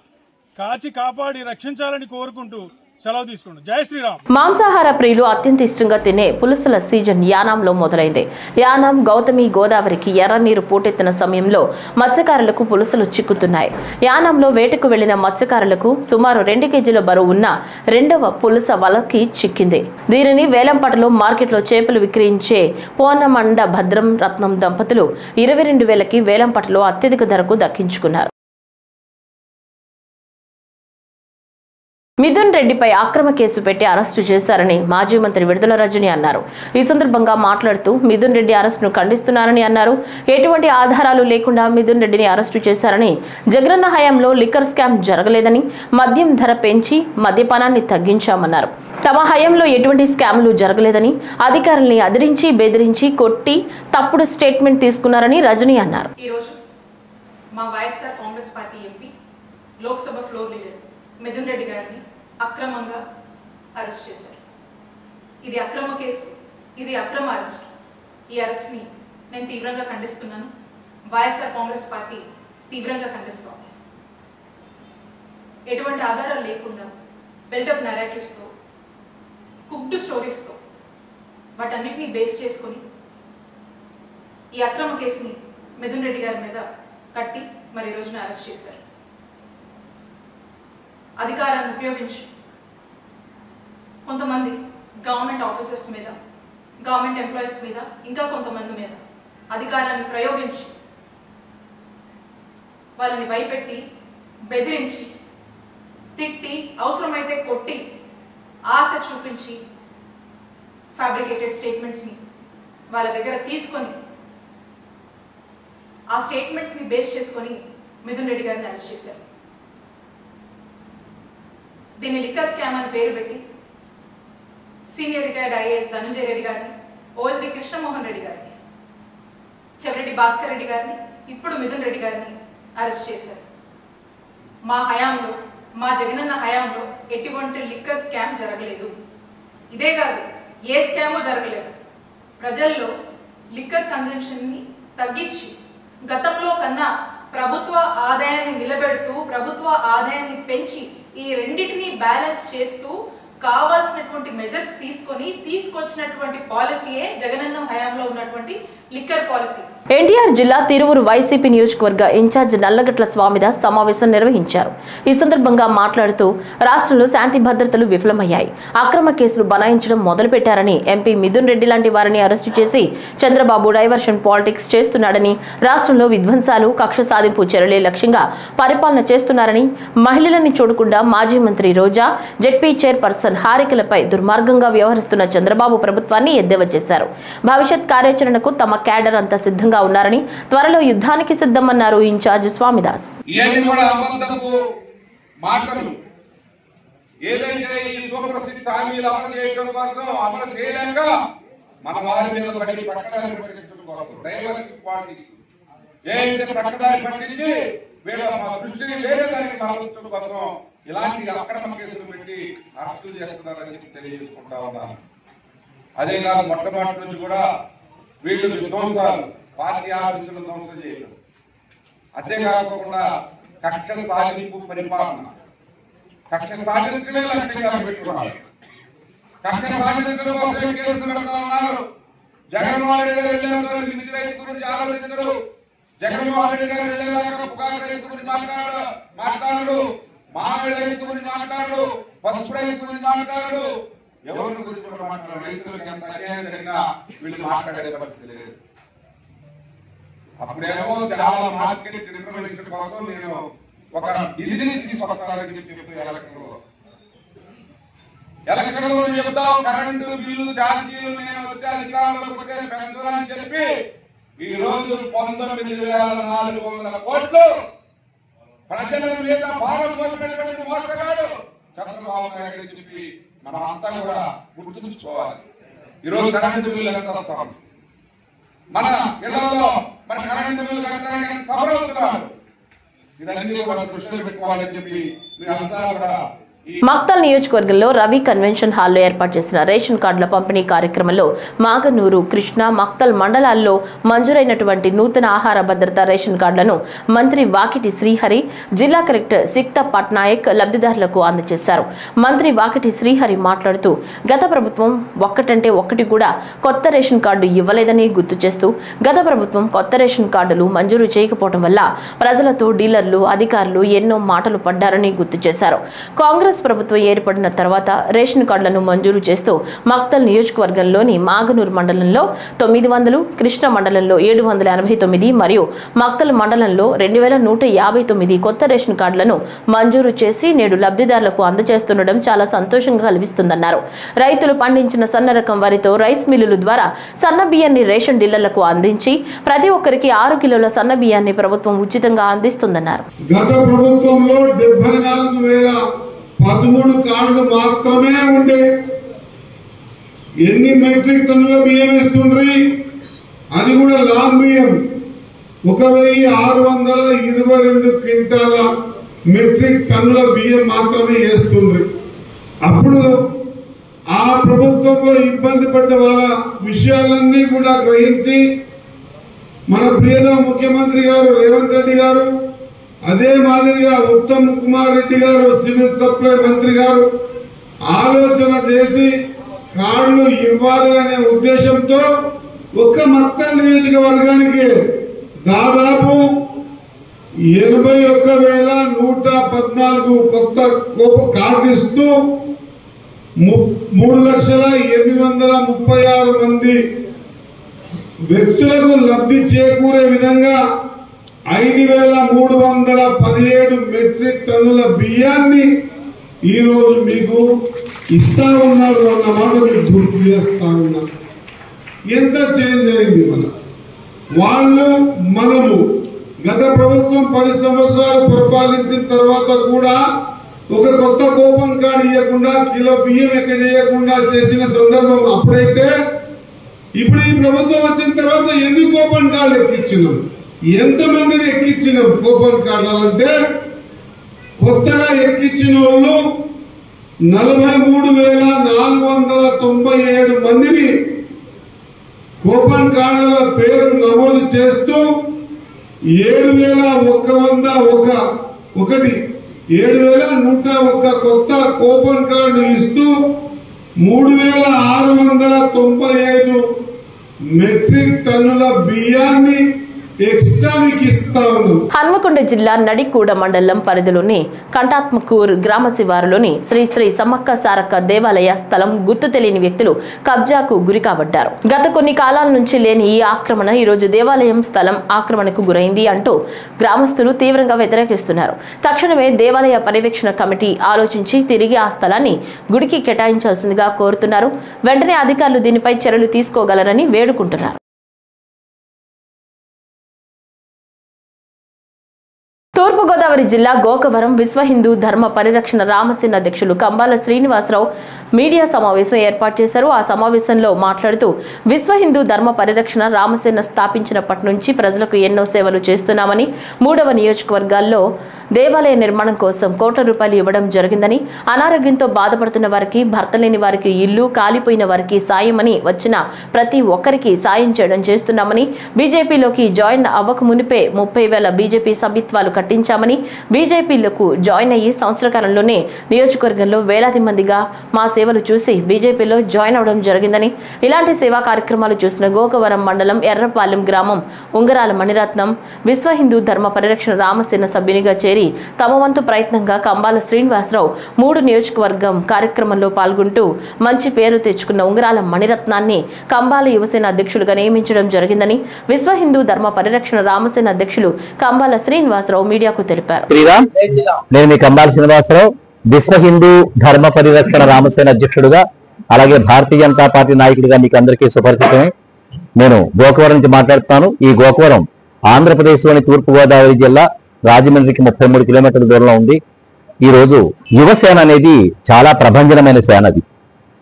కాచి కాపాడి రక్షించాలని కోరుకుంటూ సెలవు తీసుకుంటాం. జై శ్రీరామ్. మాంసాహార ప్రియులు అత్యంత ఇష్టంగా తినే పులుసుల సీజన్ యానాంలో మొదలైంది. యానాం, గౌతమి గోదావరికి ఎర్రనీరు పోటెత్తిన సమయంలో మత్స్యకారులకు పులుసులు చిక్కుతున్నాయి. యానాంలో వేటకు వెళ్లిన మత్స్యకారులకు సుమారు 2 కేజీల బరువు ఉన్న 2వ పులుస వలకి చిక్కింది. దీనిని వేలంపాటలో మార్కెట్లో చేపలు విక్రయించే పోనమండ భద్రం రత్నం దంపతులు 22,000కి వేలంపాటలో అత్యధిక ధరకు దక్కించుకున్నారు. మిథున్ రెడ్డిపై అక్రమ కేసు పెట్టి అరెస్టు చేశారని మాజీ మంత్రి విడుదల రజని అన్నారు. ఈ సందర్భంగా మాట్లాడుతూ మిథున్ రెడ్డి అరెస్టును ఖండిస్తున్నారని అన్నారు. ఎటువంటి ఆధారాలు లేకుండా మిథున్ రెడ్డిని అరెస్టు చేశారని, జగనన్న హయాంలో లిక్కర్ స్కామ్ జరగలేదని, మద్యం ధర పెంచి మద్యపానాన్ని తగ్గించామన్నారు. తమ హయాంలో ఎటువంటి స్కామ్లు జరగలేదని, అధికారుల్ని అదిరించి బెదిరించి కొట్టి తప్పుడు స్టేట్మెంట్ తీసుకున్నారని రజని అన్నారు. మా YSR Congress party MP Lok Sabha floor leader Mithun Reddy గారిని అక్రమంగా అరెస్ట్ చేశారు. ఇది అక్రమ కేసు, ఇది అక్రమ అరెస్ట్. ఈ అరెస్ట్ని నేను తీవ్రంగా ఖండిస్తున్నాను. వైఎస్ఆర్ కాంగ్రెస్ పార్టీ తీవ్రంగా ఖండిస్తోంది. ఎటువంటి ఆధారాలు లేకుండా బిల్డప్ నెరేటివ్స్తో, కుక్డ్ స్టోరీస్తో వాటన్నిటిని బేస్ చేసుకొని ఈ అక్రమ కేసుని మిథున్ రెడ్డి గారి మీద కట్టి మరి ఈ రోజున అరెస్ట్ చేశారు. అధికారాన్ని ఉపయోగించి కొంతమంది గవర్నమెంట్ ఆఫీసర్స్ మీద, గవర్నమెంట్ ఎంప్లాయీస్ మీద, ఇంకా కొంతమంది మీద అధికారాన్ని ప్రయోగించి వాళ్ళని భయపెట్టి, బెదిరించి, తిట్టి, అవసరమైతే కొట్టి, ఆశ చూపించి ఫ్యాబ్రికేటెడ్ స్టేట్మెంట్స్ని వాళ్ళ దగ్గర తీసుకొని ఆ స్టేట్మెంట్స్ని బేస్ చేసుకొని మిథున్ రెడ్డి గారిని అరెస్ట్ చేశారు. దీన్ని లిక్కర్ స్కామ్ అని పేరు పెట్టి senior retired IAS Dhananjaya Reddy గారిని, ఓఎస్డి కృష్ణమోహన్ రెడ్డి గారిని, చెవిరెడ్డి భాస్కర్ రెడ్డి గారిని, ఇప్పుడు మిథున్ రెడ్డి గారిని అరెస్ట్ చేశారు. మా హయాంలో, మా జగనన్న హయాంలో ఎటువంటి లిక్కర్ స్కామ్ జరగలేదు. ఇదే కాదు, ఏ స్కామో జరగలేదు. ప్రజల్లో లిక్కర్ కన్జంప్షన్ని తగ్గించి గతంలో కన్నా ప్రభుత్వ ఆదాయాన్ని నిలబెడుతూ, ప్రభుత్వ ఆదాయాన్ని పెంచి ఈ రెండింటిని బ్యాలెన్స్ చేస్తూ కావాల్సినటువంటి మెజర్స్ తీసుకొచ్చినటువంటి పాలసీయే జగనన్న హయాంలో ఉన్నటువంటి లిక్కర్ పాలసీ. ఎన్టీఆర్ జిల్లా తిరువురు వైసీపీ నియోజకవర్గ ఇన్ఛార్జ్ నల్లగట్ల స్వామిదాస్ సమావేశం నిర్వహించారు. ఈ సందర్భంగా మాట్లాడుతూ రాష్ట్రంలో శాంతి భద్రతలు విఫలమయ్యాయి, అక్రమ కేసులు బనాయించడం మొదలుపెట్టారని, ఎంపీ మిథున్ రెడ్డి లాంటి వారిని అరెస్టు చేసి చంద్రబాబు డైవర్షన్ పాలిటిక్స్ చేస్తున్నాడని, రాష్ట్రంలో విధ్వంసాలు, కక్ష సాధింపు చర్యలే లక్ష్యంగా పరిపాలన చేస్తున్నారని, మహిళలని చూడకుండా మాజీ మంత్రి రోజా, జెడ్పీ చైర్పర్సన్ హారికలపై దుర్మార్గంగా వ్యవహరిస్తున్న చంద్రబాబు ప్రభుత్వాన్ని ఎద్దేవా చేశారు. భవిష్యత్ కార్యాచరణకు తమ క్యాడర్ అంతా సిద్ధంగా ఉన్నారని, త్వరలో యుద్ధానికి సిద్ధమన్నారు ఇన్ఛార్జ్ స్వామిదాస్. ఇలాంటి అక్రమ కేసులు పెట్టి అరెస్టు చేస్తున్నారని చెప్పి తెలియజేసుకుంటా ఉన్నాను. అదే కాదు, మొట్టమొదటి నుంచి కూడా వీళ్ళు విధ్వంసాలు, పార్టీ ఆఫీసులు ధ్వంసం చేయడం, అంతేకాకుండా కక్ష సాధింపు పరిపాలన, కక్ష సాధించడమే లక్ష్యంగా పెట్టుకున్నారు. కక్ష సాధించడం కోసం కేసులు పెడతా ఉన్నారు. జగన్మోహన్ రెడ్డి గారు వెళ్ళేందుకు మిర్చి రైతు గురించి ఆలోచించరు. జగన్మోహన్ రెడ్డి గారు వెళ్ళేదాకా పొగాకు రైతు గురించి మాట్లాడు, మామిడి రైతు గురించి మాట్లాడు, పసుపు రైతు గురించి మాట్లాడు, ఎవరి గురించి కూడా మాట్లాడు. రైతులకు ఎంత అన్యాయం జరిగినా వీళ్ళు మాట్లాడే పరిస్థితి లేదు. అప్పుడేమో చాలా మార్కెట్ నిర్వహించడం కోసం నేను ఒక నిధిని తీసుకొస్తానని చెప్పి ఎలక్షన్లో చెప్తాం, కరెంటు బిల్లు ఛార్జీలు నేను వచ్చే అధికారంలోకి వచ్చే పెంచాలని చెప్పి ఈ రోజు 19,400 కోట్లు ప్రజల మీద భారం మోసినటువంటి మోసగాడు చంద్రబాబు నాయుడు అని చెప్పి మనం అంతా కూడా గుర్తుంచుకోవాలి. ఈరోజు కరెంటు బిల్లు ఎంత వస్తాం, మన ఇళ్లలో మన కరెంటు బిల్లు కట్టడానికి సమరవుతున్నారు. ఇదన్నీ కూడా దృష్టిలో పెట్టుకోవాలని చెప్పి మీరంతా కూడా మక్తల్ నియోజకవర్గంలో రవి కన్వెన్షన్ హాల్లో ఏర్పాటు చేసిన రేషన్ కార్డుల పంపిణీ కార్యక్రమంలో మాగనూరు, కృష్ణ, మక్తల్ మండలాల్లో మంజూరైనటువంటి నూతన ఆహార భద్రత రేషన్ కార్డులను మంత్రి వాకిటి శ్రీహరి, జిల్లా కలెక్టర్ సిక్తా పట్నాయక్ లబ్ధిదారులకు అందజేశారు. మంత్రి వాకిటి శ్రీహరి మాట్లాడుతూ గత ప్రభుత్వం ఒక్కటంటే ఒక్కటి కూడా కొత్త రేషన్ కార్డు ఇవ్వలేదని గుర్తు చేస్తూ గత ప్రభుత్వం కొత్త రేషన్ కార్డులు మంజూరు చేయకపోవడం వల్ల ప్రజలతో డీలర్లు, అధికారులు ఎన్నో మాటలు పడ్డారని గుర్తు చేశారు. కాంగ్రెస్ కాంగ్రెస్ ప్రభుత్వం ఏర్పడిన తర్వాత రేషన్ కార్డులను మంజూరు చేస్తూ మక్తల్ నియోజకవర్గంలోని మాగనూరు మండలంలో 900, కృష్ణ మండలంలో 789 మరియు మక్తల్ మండలంలో 2159 కొత్త రేషన్ కార్డులను మంజూరు చేసి నేడు లబ్ధిదారులకు అందజేస్తుండడం చాలా సంతోషంగా కల్పిస్తుందన్నారు. రైతులు పండించిన సన్న రకం వరితో రైస్ మిల్లుల ద్వారా సన్న బియ్యాన్ని రేషన్ డీలర్లకు అందించి ప్రతి ఒక్కరికి 6 కిలోల సన్న బియ్యాన్ని ప్రభుత్వం ఉచితంగా అందిస్తుందన్నారు. గత ప్రభుత్వంలో 74,013 కార్డులు మాత్రమే ఉండే. ఎన్ని మెట్రిక్ టన్నుల బియ్యం ఇస్తుండ్రి? అది కూడా లాంగ్ బియ్యం 1,622 క్వింటాల మెట్రిక్ టన్నుల బియ్యం మాత్రమే వేస్తుండ్రి. అప్పుడు ఆ ప్రభుత్వంలో ఇబ్బంది పడ్డ వాళ్ళ విషయాలన్నీ కూడా గ్రహించి మన ప్రియతమ ముఖ్యమంత్రి గారు రేవంత్ రెడ్డి గారు, అదే మాదిరిగా ఉత్తమ్ కుమార్ రెడ్డి గారు సివిల్ సప్లై మంత్రి గారు ఆలోచన చేసి కార్డులు ఇవ్వాలి అనే ఉద్దేశంతో ఒక్క మక్తల్ నియోజకవర్గానికి దాదాపు 81,114 కొత్త కార్డు ఇస్తూ 3,836,000 మంది వ్యక్తులకు లబ్ధి చేకూరే విధంగా 5,317 మెట్రిక్ టన్నుల బియ్యాన్ని ఈ రోజు మీకు ఇస్తా ఉన్నారు అన్నమాట మీకు గుర్తు చేస్తా ఉన్నా. ఎంత చేంజ్ అయింది వాళ్ళు మనము. గత ప్రభుత్వం 10 సంవత్సరాలు పరిపాలించిన తర్వాత కూడా ఒక కొత్త కూపన్ కార్డు ఇవ్వకుండా కిలో బియ్యం చేయకుండా చేసిన సందర్భం అప్పుడైతే. ఇప్పుడు ఈ ప్రభుత్వం వచ్చిన తర్వాత ఎన్ని కూపన్ కార్డులు ఎక్కించినాం, ఎంతమందిని ఎక్కించినాం కూపన్ కార్డులు అంటే కొత్తగా ఎక్కించిన వాళ్ళు 43,497 మందిని కూపన్ కార్డుల పేరు నమోదు చేస్తూ 7,101 కొత్త కూపన్ కార్డు ఇస్తూ 3,695 మెట్రిక్ టన్నుల బియ్యాన్ని హన్మకొండ జిల్లా నడికూడ మండలం పరిధిలోని కంటాత్మకూర్ గ్రామ శివారులోని శ్రీ శ్రీ సమ్మక్క సారక్క దేవాలయ స్థలం గుర్తు తెలియని వ్యక్తులు కబ్జాకు గురి కాబడ్డారు. గత కొన్ని కాలాల నుంచి లేని ఈ ఆక్రమణ ఈ రోజు దేవాలయం స్థలం ఆక్రమణకు గురైంది అంటూ గ్రామస్తులు తీవ్రంగా వ్యతిరేకిస్తున్నారు. తక్షణమే దేవాలయ పర్యవేక్షణ కమిటీ ఆలోచించి తిరిగి ఆ స్థలాన్ని గుడికి కేటాయించాల్సిందిగా కోరుతున్నారు. వెంటనే అధికారులు దీనిపై చర్యలు తీసుకోగలరని వేడుకుంటున్నారు. తూర్పుగోదావరి జిల్లా గోకవరం విశ్వ హిందూ ధర్మ పరిరక్షణ రామసేన అధ్యక్షులు కంబాల శ్రీనివాసరావు మీడియా సమావేశం ఏర్పాటు చేశారు. ఆ సమావేశంలో మాట్లాడుతూ విశ్వ హిందూ ధర్మ పరిరక్షణ రామసేన స్థాపించినప్పటి నుంచి ప్రజలకు ఎన్నో సేవలు చేస్తున్నామని, 3వ నియోజకవర్గాల్లో దేవాలయ నిర్మాణం కోసం కోట్ల రూపాయలు ఇవ్వడం జరిగిందని, అనారోగ్యంతో బాధపడుతున్న వారికి, భర్త లేని వారికి ఇల్లు, కాలిపోయిన వారికి సాయమని వచ్చిన ప్రతి ఒక్కరికి సాయం చేయడం చేస్తున్నామని, బీజేపీలోకి జాయిన్ అవ్వక మునిపే 30,000 బీజేపీ సభ్యత్వాలు కట్టించామని, బీజేపీలకు జాయిన్ అయ్యి సంవత్సర కాలంలోనే నియోజకవర్గంలో వేలాది మందిగా మా సేవలు చూసి బీజేపీలో జాయిన్ అవడం జరిగిందని, ఇలాంటి సేవా కార్యక్రమాలు చూసిన గోకవరం మండలం ఎర్రపాలెం గ్రామం ఉంగరాల మణిరత్నం విశ్వ హిందూ ధర్మ పరిరక్షణ రామసేన సభ్యునిగా చేరి తమ వంతు ప్రయత్నంగా కంబాల శ్రీనివాసరావు 3 నియోజకవర్గం కార్యక్రమంలో పాల్గొంటూ మంచి పేరు తెచ్చుకున్న ఉంగరాల మణిరత్నాన్ని కంబాల యువసేన అధ్యక్షులుగా నియమించడం జరిగిందని విశ్వ హిందూ ధర్మ పరిరక్షణ రామసేన అధ్యక్షులు కంబాల శ్రీనివాసరావు మీడియాకు తెలిపారు. నేను మీ కంబాల శ్రీనివాసరావు విశ్వ హిందూ ధర్మ పరిరక్షణ రామసేన అధ్యక్షుడుగా, అలాగే భారతీయ జనతా పార్టీ నాయకుడిగా మీకు అందరికీ సుపరిచితమే. నేను గోకవరం నుంచి మాట్లాడుతున్నాను. ఈ గోకవరం ఆంధ్రప్రదేశ్లోని తూర్పుగోదావరి జిల్లా రాజమండ్రికి 33 కిలోమీటర్ల దూరంలో ఉంది. ఈ రోజు యువసేన అనేది చాలా ప్రభంజనమైన సేన. అది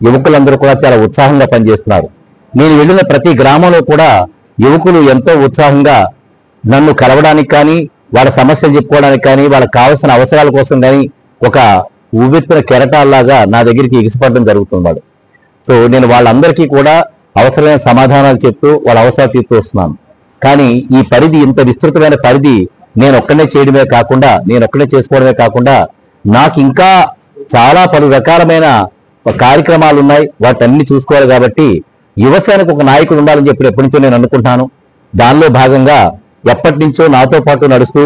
యువకులందరూ కూడా చాలా ఉత్సాహంగా పనిచేస్తున్నారు. నేను వెళ్ళిన ప్రతి గ్రామంలో కూడా యువకులు ఎంతో ఉత్సాహంగా నన్ను కలవడానికి కానీ, వాళ్ళ సమస్యలు చెప్పుకోవడానికి కానీ, వాళ్ళకి కావాల్సిన అవసరాల కోసం కానీ ఒక ఉవ్వెత్తున కెరటాల్లాగా నా దగ్గరికి ఎగిసిపడడం జరుగుతున్నాడు. సో నేను వాళ్ళందరికీ కూడా అవసరమైన సమాధానాలు చెప్తూ వాళ్ళ అవసరాలు తీర్చు వస్తున్నాను. కానీ ఈ పరిధి, ఇంత విస్తృతమైన పరిధి నేను ఒక్కనే చేయడమే కాకుండా, నేను ఒక్కనే చేసుకోవడమే కాకుండా నాకు ఇంకా చాలా పలు రకాలమైన కార్యక్రమాలు ఉన్నాయి. వాటన్ని చూసుకోవాలి. కాబట్టి యువసేనకు ఒక నాయకుడు ఉండాలని చెప్పి ఎప్పటి నుంచో నేను అనుకుంటున్నాను. దానిలో భాగంగా ఎప్పటి నుంచో నాతో పాటు నడుస్తూ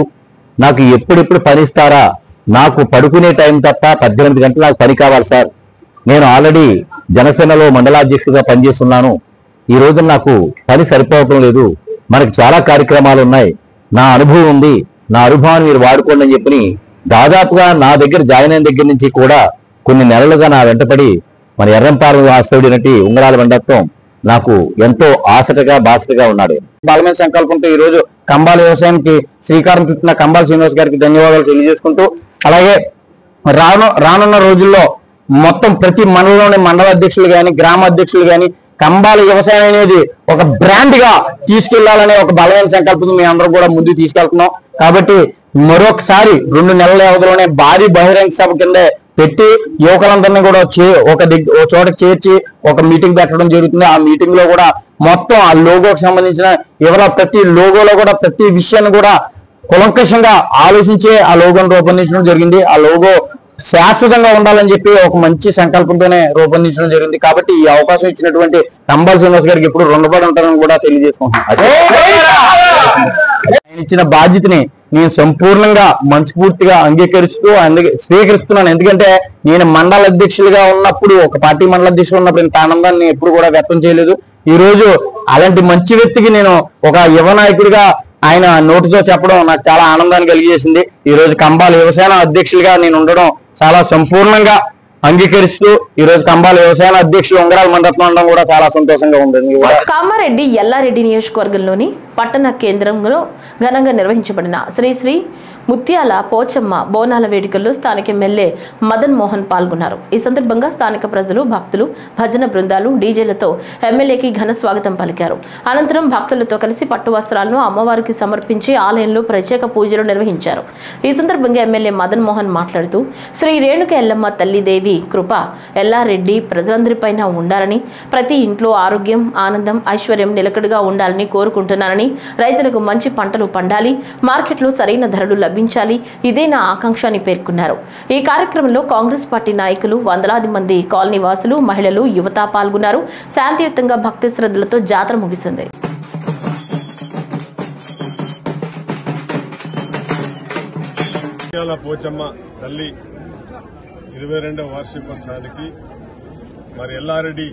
నాకు ఎప్పుడెప్పుడు పనిస్తారా, నాకు పడుకునే టైం తప్ప 18 గంటలు నాకు పని కావాలి సార్. నేను ఆల్రెడీ జనసేనలో మండలాధ్యక్షుడిగా పనిచేస్తున్నాను. ఈ రోజు నాకు పని సరిపోవటం లేదు. మనకి చాలా కార్యక్రమాలు ఉన్నాయి. నా అనుభవం ఉంది, నా అనుభవాన్ని మీరు వాడుకోండి అని చెప్పి దాదాపుగా నా దగ్గర జాయిన్ అయిన దగ్గర నుంచి కూడా కొన్ని నెలలుగా నా వెంటపడి మన ఎర్రంపాలెం వాస్తవుడి నటి ఉంగరాల మండత్వం నాకు ఎంతో ఆసటగా బాసటగా ఉన్నాడు. బలమైన సంకల్పంతో ఈ రోజు కంబాల వ్యవసాయానికి శ్రీకారం చుట్టిన కంబాల శ్రీనివాస్ గారికి ధన్యవాదాలు తెలియజేసుకుంటూ, అలాగే రానున్న రోజుల్లో మొత్తం ప్రతి మండలంలోని మండల అధ్యక్షులు కానీ గ్రామ అధ్యక్షులు కానీ కంబాల వ్యవసాయం అనేది ఒక బ్రాండ్ గా తీసుకెళ్లాలనే ఒక బలమైన సంకల్పంతో మేము అందరం కూడా ముందుకు తీసుకెళ్తున్నాం. కాబట్టి మరొకసారి 2 నెలల వ్యవధిలోనే భారీ బహిరంగ సభ కింద పెట్టి యువకులందరినీ కూడా ఒక చోట చేర్చి ఒక మీటింగ్ పెట్టడం జరుగుతుంది. ఆ మీటింగ్ లో కూడా మొత్తం ఆ లోగోకి సంబంధించిన ప్రతి లోగోలో కూడా ప్రతి విషయాన్ని కూడా కులంకషంగా ఆలోచించే ఆ లోగోను రూపొందించడం జరిగింది. ఆ లోగో శాశ్వతంగా ఉండాలని చెప్పి ఒక మంచి సంకల్పంతోనే రూపొందించడం జరిగింది. కాబట్టి ఈ అవకాశం ఇచ్చినటువంటి కంబాల శ్రీనివాస్ గారికి ఎప్పుడు రుణపడి ఉంటారని కూడా తెలియజేసుకుంటున్నాను. ఆయన ఇచ్చిన బాధ్యతని నేను సంపూర్ణంగా మనస్ఫూర్తిగా స్వీకరిస్తున్నాను. ఎందుకంటే నేను మండల అధ్యక్షులుగా ఉన్నప్పుడు, ఒక పార్టీ మండల అధ్యక్షులు ఉన్నప్పుడు ఇంత ఆనందాన్ని ఎప్పుడు కూడా వ్యక్తం చేయలేదు. ఈ రోజు అలాంటి మంచి వ్యక్తికి నేను ఒక యువ నాయకుడిగా ఆయన నోటితో చెప్పడం నాకు చాలా ఆనందాన్ని కలిగేసింది. ఈ రోజు కంబాల వ్యవసాయ అధ్యక్షులుగా నేను ఉండడం చాలా సంపూర్ణంగా అంగీకరిస్తూ ఈ రోజు కంబాల వ్యవసాయ అధ్యక్షులు ఉంగరాల మండపం ఉండడం కూడా చాలా సంతోషంగా ఉంది. కామారెడ్డి ఎల్లారెడ్డి నియోజకవర్గంలోని పట్టణ కేంద్రంలో ఘనంగా నిర్వహించబడిన శ్రీ ముత్యాల పోచమ్మ బోనాల వేడుకల్లో స్థానిక ఎమ్మెల్యే మదన్ మోహన్ పాల్గొన్నారు. ఈ సందర్భంగా స్థానిక ప్రజలు, భక్తులు, భజన బృందాలు, డీజేలతో ఎమ్మెల్యేకి ఘన స్వాగతం పలికారు. అనంతరం భక్తులతో కలిసి పట్టు వస్త్రాలను అమ్మవారికి సమర్పించి ఆలయంలో ప్రత్యేక పూజలు నిర్వహించారు. ఈ సందర్భంగా ఎమ్మెల్యే మదన్ మోహన్ మాట్లాడుతూ శ్రీ రేణుక ఎల్లమ్మ తల్లిదేవి కృప ఎల్లారెడ్డి ప్రజలందరిపైన ఉండాలని, ప్రతి ఇంట్లో ఆరోగ్యం, ఆనందం, ఐశ్వర్యం నిలకడగా ఉండాలని కోరుకుంటున్నానని, రైతులకు మంచి పంటలు పండాలి, మార్కెట్లో సరైన ధరలు లభించాలి, ఇదే నా ఆకాంక్ష అని పేర్కొన్నారు. ఈ కార్యక్రమంలో కాంగ్రెస్ పార్టీ నాయకులు, వందలాది మంది కాలనీ వాసులు, మహిళలు, యువత పాల్గొన్నారు. శాంతియుతంగా భక్తి శ్రద్ధలతో జాతర ముగిసింది. పోచమ్మ తల్లి 22వ వార్షికోత్సవానికి మరి ఎల్లారెడ్డి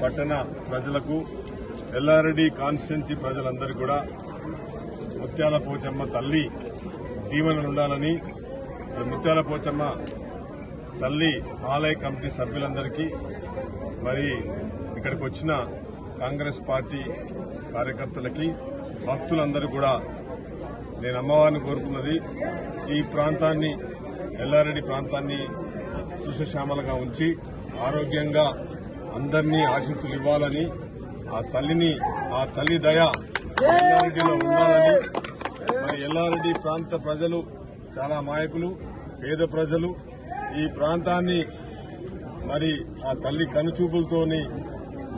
పట్టణ ప్రజలకు, ఎల్లారెడ్డి కాన్స్టిట్యున్సీ ప్రజలందరూ కూడా ముత్యాల పోచమ్మ తల్లి దీవెనలు ఉండాలని, ముత్యాల పోచమ్మ తల్లి ఆలయ కమిటీ సభ్యులందరికీ, మరి ఇక్కడికి వచ్చిన కాంగ్రెస్ పార్టీ కార్యకర్తలకి, భక్తులందరూ కూడా నేను అమ్మవారిని కోరుకున్నది ఈ ప్రాంతాన్ని, ఎల్లారెడ్డి ప్రాంతాన్ని సుశశ్యామలంగా ఉంచి ఆరోగ్యంగా అందరినీ ఆశీస్సులు ఇవ్వాలని, ఆ తల్లి దయ ఎల్లారెడ్డిలో ఉండాలని. మరి ఎల్లారెడ్డి ప్రాంత ప్రజలు చాలా అమాయకులు, పేద ప్రజలు. ఈ ప్రాంతాన్ని మరి ఆ తల్లి కనుచూపులతోని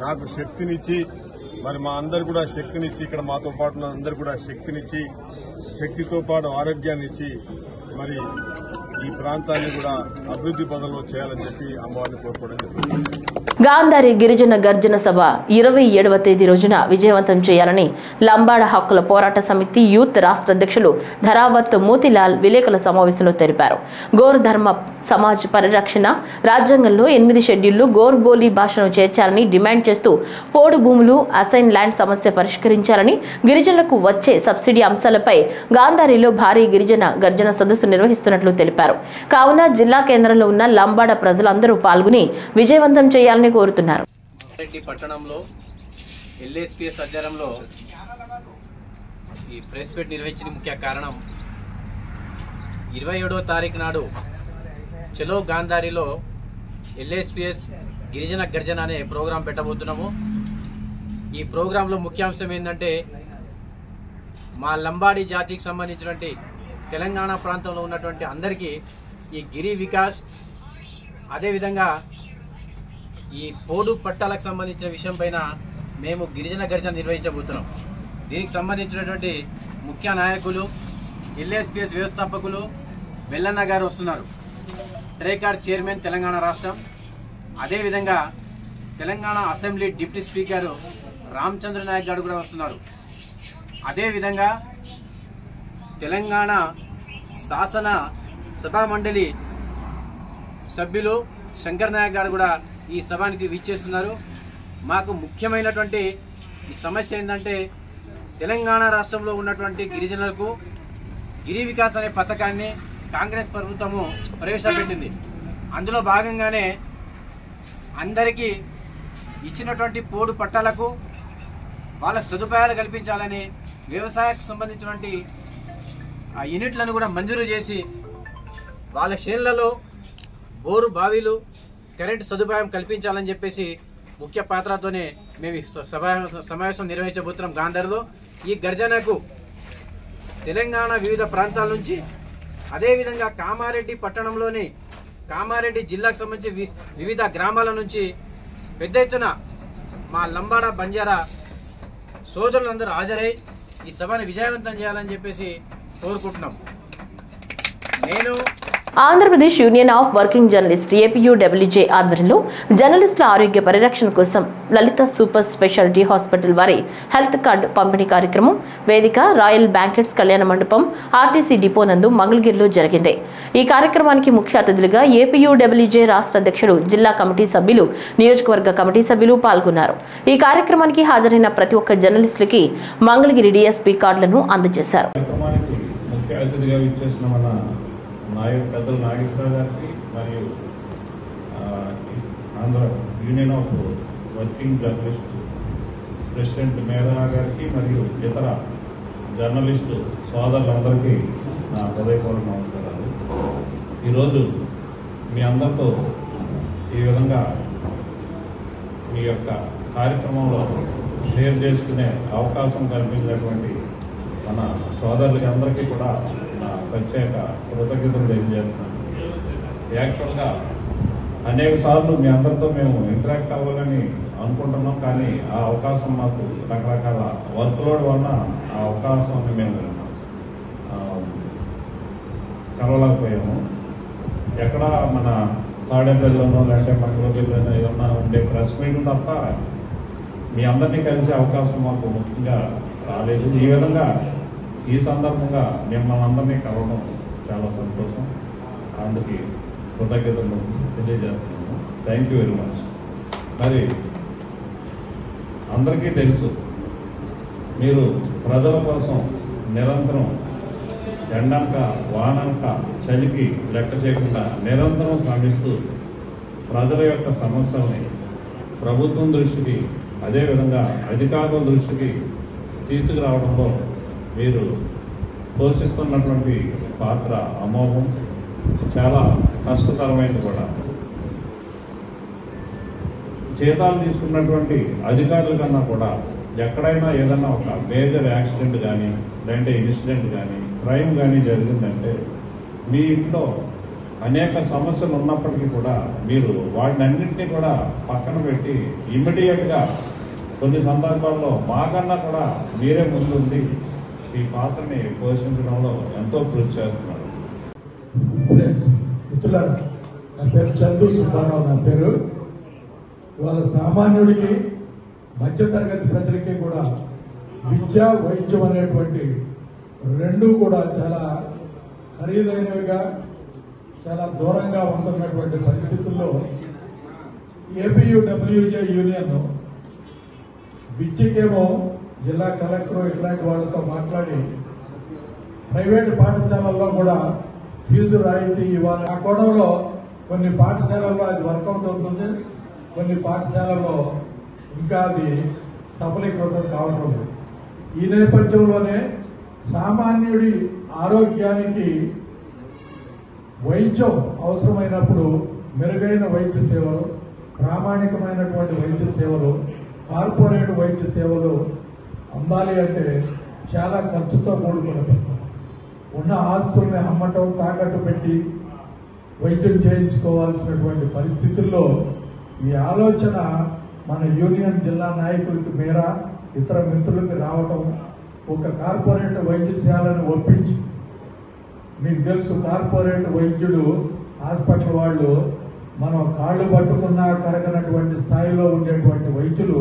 నాకు శక్తినిచ్చి, మరి మా అందరు కూడా శక్తినిచ్చి, ఇక్కడ మాతో పాటు అందరు కూడా శక్తినిచ్చి, శక్తితో పాటు ఆరోగ్యాన్ని ఇచ్చి మరి ఈ ప్రాంతాన్ని కూడా అభివృద్ధి పదంలో చేయాలని చెప్పి అమ్మవారిని కోరుకోవడం జరిగింది. గాంధారి గిరిజన గర్జన సభ 27వ తేదీ రోజున విజయవంతం చేయాలని లంబాడ హక్కుల పోరాట సమితి యూత్ రాష్ట్ర అధ్యక్షులు ధరావత్ మోతిలాల్ విలేకరుల సమావేశంలో తెలిపారు. గోర్ ధర్మ సమాజ్ పరిరక్షణ, రాజ్యాంగంలో 8 షెడ్యూళ్లు గోర్ బోలీ భాషను చేర్చాలని డిమాండ్ చేస్తూ పోడు భూములు, అసైన్ ల్యాండ్ సమస్య పరిష్కరించాలని, గిరిజనులకు వచ్చే సబ్సిడీ అంశాలపై గాంధారిలో భారీ గిరిజన గర్జన సదస్సు నిర్వహిస్తున్నట్లు తెలిపారు. కావున జిల్లా కేంద్రంలో ఉన్న లంబాడ ప్రజలందరూ పాల్గొని విజయవంతం చేయాలని కోరుతున్నారు. పట్టణంలో ఎల్ఎస్పిఎస్ ఆధ్వర్యంలో ఈ ప్రెస్ మీట్ నిర్వహించిన ముఖ్య కారణం 27వ తారీఖు నాడు చలో గాంధారిలో ఎల్ఎస్పిఎస్ గిరిజన గర్జన అనే ప్రోగ్రాం పెట్టబోతున్నాము. ఈ ప్రోగ్రాంలో ముఖ్యాంశం ఏంటంటే మా లంబాడి జాతికి సంబంధించినటువంటి తెలంగాణ ప్రాంతంలో ఉన్నటువంటి అందరికీ ఈ గిరి వికాస్, అదేవిధంగా ఈ పోడు పట్టాలకు సంబంధించిన విషయం పైన మేము గిరిజన గర్జన నిర్వహించబోతున్నాం. దీనికి సంబంధించినటువంటి ముఖ్య నాయకులు, ఎల్ఎస్పిఎస్ వ్యవస్థాపకులు వెల్లన్న గారు వస్తున్నారు, ట్రేకార్ చైర్మన్ తెలంగాణ రాష్ట్రం, అదేవిధంగా Telangana assembly deputy speaker Ramachandra Naik garu కూడా వస్తున్నారు. అదేవిధంగా తెలంగాణ శాసన సభా మండలి సభ్యులు శంకర్ నాయక్ గారు కూడా ఈ సభానికి విచ్చేస్తున్నారు. మాకు ముఖ్యమైనటువంటి ఈ సమస్య ఏంటంటే తెలంగాణ రాష్ట్రంలో ఉన్నటువంటి గిరిజనులకు గిరి వికాస్ అనే పథకాన్ని కాంగ్రెస్ ప్రభుత్వము ప్రవేశపెట్టింది. అందులో భాగంగానే అందరికీ ఇచ్చినటువంటి పోడు పట్టాలకు వాళ్ళకు సదుపాయాలు కల్పించాలని వ్యవసాయకు సంబంధించినటువంటి ఆ యూనిట్లను కూడా మంజూరు చేసి వాళ్ళ చేళ్లలో బోరు బావిలు కరెంటు సదుపాయం కల్పించాలని చెప్పేసి ముఖ్య పాత్రతోనే మేము సమావేశం నిర్వహించబోతున్నాం గాంధారిలో. ఈ గర్జనకు తెలంగాణ వివిధ ప్రాంతాల నుంచి, అదేవిధంగా కామారెడ్డి పట్టణంలోని కామారెడ్డి జిల్లాకు సంబంధించి వివిధ గ్రామాల నుంచి పెద్ద ఎత్తున మా లంబాడ బంజారా సోదరులందరూ హాజరై ఈ సభను విజయవంతం చేయాలని చెప్పేసి కోరుకుంటున్నాం. నేను Andhra Pradesh union of working journalist APUWJ ఆధ్వర్యంలో జర్నలిస్టుల ఆరోగ్య పరిరక్షణ కోసం లలిత సూపర్ స్పెషాలిటీ హాస్పిటల్ వారి హెల్త్ కార్డు పంపిణీ కార్యక్రమం వేదిక రాయల్ బ్యాంకెట్స్ కళ్యాణ మండపం ఆర్టీసీ డిపో నందు మంగళగిరిలో జరిగింది. ఈ కార్యక్రమానికి ముఖ్య అతిథులుగా ఏపీయూడబ్ల్యూజే రాష్ట్ర అధ్యక్షుడు, జిల్లా కమిటీ సభ్యులు, నియోజకవర్గ కమిటీ సభ్యులు పాల్గొన్నారు. ఈ కార్యక్రమానికి హాజరైన ప్రతి ఒక్క జర్నలిస్టులకి మంగళగిరి డీఎస్పీ కార్డులను అందజేశారు. పెద్దలు నాగేశ్వరరావు గారికి మరియు Andhra union of working journalist president మేఘనా గారికి మరియు ఇతర జర్నలిస్టు సోదరులందరికీ నా హృదయపూర్వక నమస్కారాలు. ఈరోజు మీ అందరితో ఈ విధంగా మీ యొక్క కార్యక్రమంలో షేర్ చేసుకునే అవకాశం కల్పించినటువంటి మన సోదరులకి అందరికీ కూడా నా ప్రత్యేక కృతజ్ఞతలు తెలియజేస్తున్నాను. యాక్చువల్గా అనేక సార్లు మీ అందరితో మేము ఇంటరాక్ట్ అవ్వాలని అనుకుంటున్నాం, కానీ ఆ అవకాశం మాకు రకరకాల వర్క్లోడ్ వలన ఆ అవకాశాన్ని మేము కలవలేకపోయాము. ఎక్కడ మన తాడేపల్లిలోనో లేదంటే మంగళగిరిలోనో ఏమన్నా ఉండే ప్రెస్ మీట్లు తప్ప మీ అందరినీ కలిసే అవకాశం మాకు ముఖ్యంగా రాలేదు. ఈ విధంగా ఈ సందర్భంగా మిమ్మల్ని అందరినీ కలవడం చాలా సంతోషం. అందుకు కృతజ్ఞతలు తెలియజేస్తున్నాను. Thank you very much. మరి అందరికీ తెలుసు, మీరు ప్రజల కోసం నిరంతరం ఎండనక వాననక చలికి లెక్క చేయకుండా నిరంతరం శ్రమిస్తూ ప్రజల యొక్క సమస్యల్ని ప్రభుత్వం దృష్టికి, అదేవిధంగా అధికారుల దృష్టికి తీసుకురావడంలో మీరు పోషిస్తున్నటువంటి పాత్ర అమోఘం, చాలా కష్టతరమైనది కూడా. జీతాలు తీసుకున్నటువంటి అధికారుల కన్నా కూడా ఎక్కడైనా ఏదైనా ఒక మేజర్ యాక్సిడెంట్ కానీ లేదంటే ఇన్సిడెంట్ కానీ క్రైమ్ కానీ జరిగిందంటే మీ ఇంట్లో అనేక సమస్యలు ఉన్నప్పటికీ కూడా మీరు వాటినన్నింటినీ కూడా పక్కన పెట్టి ఇమ్మీడియట్గా కొన్ని సందర్భాల్లో మాకన్నా కూడా మీరే ముందుండి ఈ పాత్రని పోషించడంలో ఎంతో కృషి చేస్తున్నారు. మిత్రులారా, నా పేరు చందు సుబ్బారావు. నా పేరు వాళ్ళ సామాన్యుడికి మధ్యతరగతి ప్రజలకి కూడా విద్య, వైద్యం అనేటువంటి రెండు కూడా చాలా ఖరీదైనవిగా, చాలా దూరంగా ఉంటున్నటువంటి పరిస్థితుల్లో ఏపీయూడబ్ల్యూజే యూనియన్ విద్యకేమో జిల్లా కలెక్టర్ ఇట్లాంటి వాళ్ళతో మాట్లాడి ప్రైవేటు పాఠశాలల్లో కూడా ఫీజు రాయితీ ఇవ్వాలి. ఆ కోణంలో కొన్ని పాఠశాలల్లో అది వర్కౌట్ అవుతుంది, కొన్ని పాఠశాలల్లో ఇంకా అది సఫలీకృతం కావటం లేదు. ఈ నేపథ్యంలోనే సామాన్యుడి ఆరోగ్యానికి వైద్యం అవసరమైనప్పుడు మెరుగైన వైద్య సేవలు, ప్రామాణికమైనటువంటి వైద్య సేవలు, కార్పొరేట్ వైద్య సేవలు అందాలి అంటే చాలా ఖర్చుతో కూడుకున్న పని. ఉన్న ఆస్తుల్ని అమ్మటం, తాకట్టు పెట్టి వైద్యం చేయించుకోవాల్సినటువంటి పరిస్థితుల్లో ఈ ఆలోచన మన యూనియన్ జిల్లా నాయకులకి మేర ఇతర మిత్రులకి రావటం, ఒక కార్పొరేట్ వైద్యశాలను ఒప్పించి, మీకు తెలుసు కార్పొరేట్ వైద్యుడు హాస్పిటల్ వాళ్ళు మనం కాళ్ళు పట్టుకున్నా కరగనటువంటి స్థాయిలో ఉండేటువంటి వైద్యులు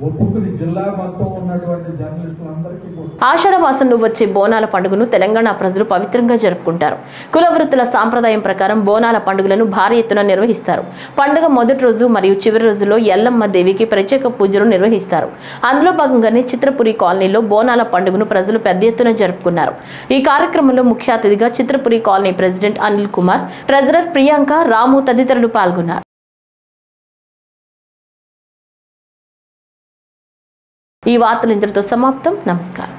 ఒప్పుకుని జిల్లా మొత్తం ఉన్నటువంటి జర్నలిస్టులందరికీ కూడా ఆషాఢ మాసంలో వచ్చే బోనాల పండుగను తెలంగాణ ప్రజలు పవిత్రంగా జరుపుకుంటారు. కుల వృత్తుల సాంప్రదాయం ప్రకారం బోనాల పండుగలను భారీ ఎత్తున నిర్వహిస్తారు. పండుగ మొదటి రోజు మరియు చివరి రోజుల్లో ఎల్లమ్మ దేవికి ప్రత్యేక పూజలు నిర్వహిస్తారు. అందులో భాగంగానే చిత్రపురి కాలనీలో బోనాల పండుగను ప్రజలు పెద్ద ఎత్తున జరుపుకున్నారు. ఈ కార్యక్రమంలో ముఖ్య అతిథిగా Chitrapuri colony president Anil Kumar, treasurer Priyanka, Ramu తదితరులు పాల్గొన్నారు. ఈ వార్తలు ఇంతటితో సమాప్తం. నమస్కారం.